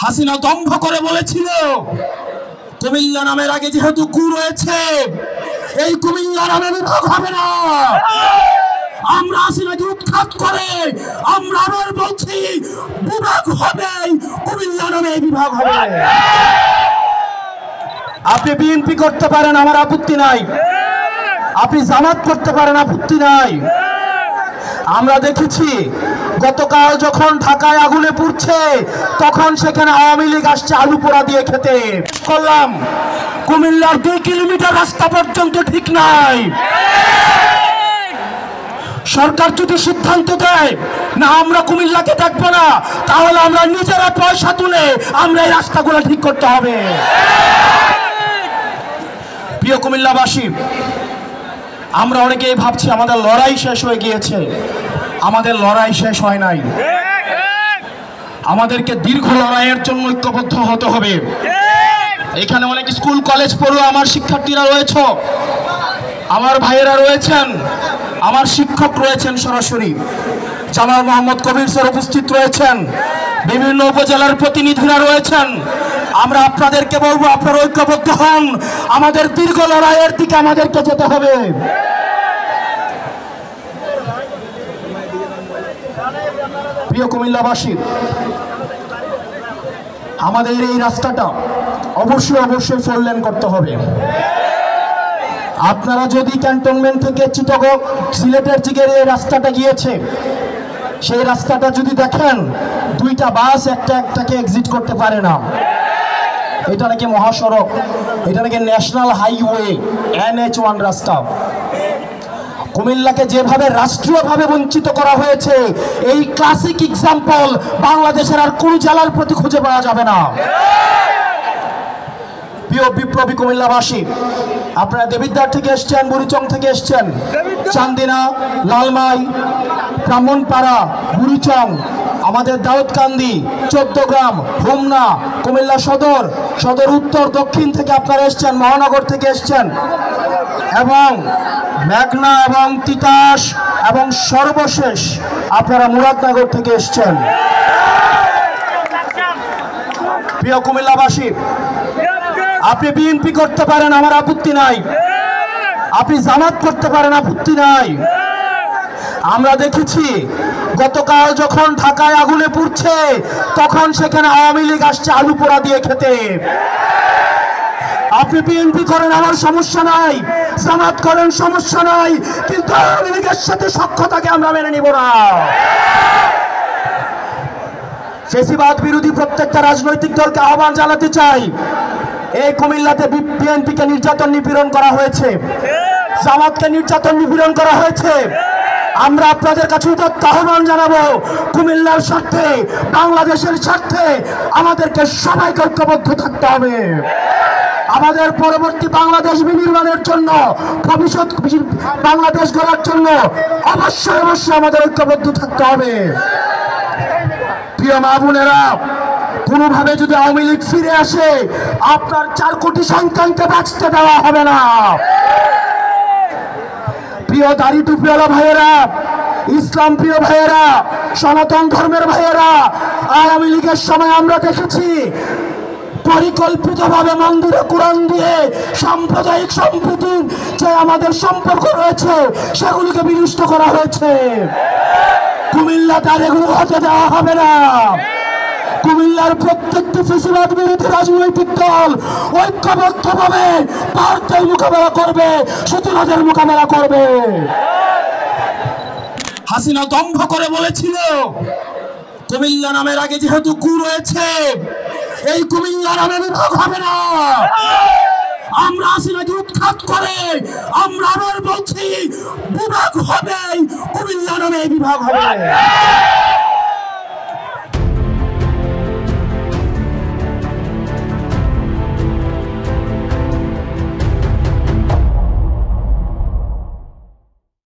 হাসিনা দম্ভ করে বলেছিল কুমিল্লা নামের আগে যেহেতু কু রয়েছে, এই কুমিল্লা নামে বিভাগ হবে না। আমরা হাসিনাকে উৎখাত করে আমরা আবার বলছি বিভাগ হবে, কুমিল্লা নামে বিভাগ হবে। আপনি বিএনপি করতে পারেন, আমার আপত্তি নাই। আপনি জামাত করতে পারেন, আপত্তি নাই। আমরা দেখেছি গতকাল যখন ঢাকায় আগুনে পুড়ছে তখন সেখানে আওয়ামী লীগ আসছে আলু পোড়া দিয়ে খেতে। করলাম কুমিল্লার 2 কিলোমিটার রাস্তা পর্যন্ত ঠিক নাই। সরকার যদি সিদ্ধান্ত দেয় না আমরা কুমিল্লাকে দেখবো না, তাহলে আমরা নিজেরা পয়সা তুলে আমরা এই রাস্তাগুলো ঠিক করতে হবে। প্রিয় কুমিল্লাবাসী, আমরা অনেকেই ভাবছি আমাদের লড়াই শেষ হয়ে গিয়েছে। আমাদের লড়াই শেষ হয় নাই। আমাদেরকে দীর্ঘ লড়াইয়ের জন্য ঐক্যবদ্ধ হতে হবে। এখানে অনেক স্কুল কলেজ পড়ুয়া আমার শিক্ষার্থীরা রয়েছে, আমার ভাইয়েরা রয়েছেন, আমার শিক্ষক রয়েছেন, সরাসরি জামাল মোহাম্মদ কবির স্যার উপস্থিত রয়েছেন, বিভিন্ন উপজেলার প্রতিনিধিরা রয়েছেন। আমরা আপনাদেরকে বলবো আপনারা ঐক্যবদ্ধ হন। আমাদের দীর্ঘ লড়াইয়ের দিকে আমাদেরকে যেতে হবে। প্রিয় কুমিল্লাবাসী, আমাদের এই রাস্তাটা অবশ্যই 4 লেন করতে হবে। আপনারা যদি ক্যান্টনমেন্ট থেকে চিটাগং সিলেটের দিকে এই রাস্তাটা গিয়েছে, সেই রাস্তাটা যদি দেখেন 2টা বাস একটাকে এক্সিট করতে পারে না। এটা নাকি মহাসড়ক, এটা নাকি ন্যাশনাল হাইওয়ে NH1 রাস্তা। কুমিল্লাকে যেভাবে রাষ্ট্রীয়ভাবে বঞ্চিত করা হয়েছে, এই ক্লাসিক এক্সাম্পল বাংলাদেশের আর কোন জেলার প্রতি খুঁজে পাওয়া যাবে না। প্রিয় বিপ্লবী কুমিল্লাবাসী, আপনারা দেবিদ্বার থেকে এসছেন, বুড়িচং থেকে এসছেন, চান্দিনা, লালমাই, ব্রাহ্মণপাড়া, বুড়িচং, আমাদের দাউদকান্দি, 14 গ্রাম, হোমনা, কুমিল্লা সদর, সদর উত্তর দক্ষিণ থেকে আপনারা এসছেন, মহানগর থেকে এসছেন, এবং মেঘনা এবং তিতাস, এবং সর্বশেষ আপনারা মুরাদনগর থেকে এসছেন। প্রিয় কুমিল্লাবাসী, আপনি বিএনপি করতে পারেন, আমার আপত্তি নাই। আপনি জামাত করতে পারেন, আপত্তি নাই। আমরা দেখেছি গতকাল যখন ঢাকায় আগুনে পুড়ছে তখন সেখানে আওয়ামী লীগ আসছে আলু পোড়া দিয়ে খেতে। আপনি বিএনপি করেন, আমার সমস্যা নাই। জামাত করেন, সমস্যা নাই। কিন্তু আওয়ামী লীগের সাথে সখ্যতাকে আমরা মেনে নিব না। ফেসিবাদ বিরোধী প্রত্যেকটা রাজনৈতিক দলকে আহ্বান জানাতে চাই, এই কুমিল্লাতে বিএনপিকে নির্যাতন নিপীড়ন করা হয়েছে, জামাতকে নির্যাতন নিপীড়ন করা হয়েছে। আমরা আপনাদের কাছে আহ্বান জানাবো, কুমিল্লার স্বার্থে, বাংলাদেশের স্বার্থে আমাদেরকে সবাইকে ঐক্যবদ্ধ থাকতে হবে। আমাদের পরবর্তী বাংলাদেশ বিনির্মাণের জন্য, ভবিষ্যৎ বাংলাদেশ গড়ার জন্য অবশ্যই আমাদের ঐক্যবদ্ধ থাকতে হবে। প্রিয় মা বোনেরা, কোনোভাবে যদি আওয়ামী লীগ ফিরে আসে, আপনার 4 কোটি সন্তানকে বাঁচতে দেওয়া হবে না। প্রিয় দাড়ি টুপিওয়ালা ভাইয়েরা, ইসলাম প্রিয় ভাইয়েরা, সনাতন ধর্মের ভাইয়েরা, আওয়ামী লীগের সময় আমরা দেখেছি পরিকল্পিতভাবে মন্দিরে কোরআন দিয়ে সাম্প্রদায়িক সম্প্রীতির যে আমাদের সম্পর্ক রয়েছে সেগুলিকে বিনষ্ট করা হয়েছে। কুমিল্লাতে আর এগুলো হতে দেওয়া হবে না। কুমিল্লার প্রত্যেকটি ফেসিবাদ বিরোধী রাজনৈতিক দল ঐক্যবদ্ধভাবে ভারতের মোকাবেলা করবে, শত্রুদের মোকাবেলা করবে। হাসিনা দম্ভ করে বলেছিল কুমিল্লা নামের আগে যেহেতু কু রয়েছে, এই কুমিল্লা নামে বিভাগ হবে না। আমরা হাসিনাকে উৎখাত করে আমরা আবার বলছি বিভাগ হবে, কুমিল্লা নামে বিভাগ হবে।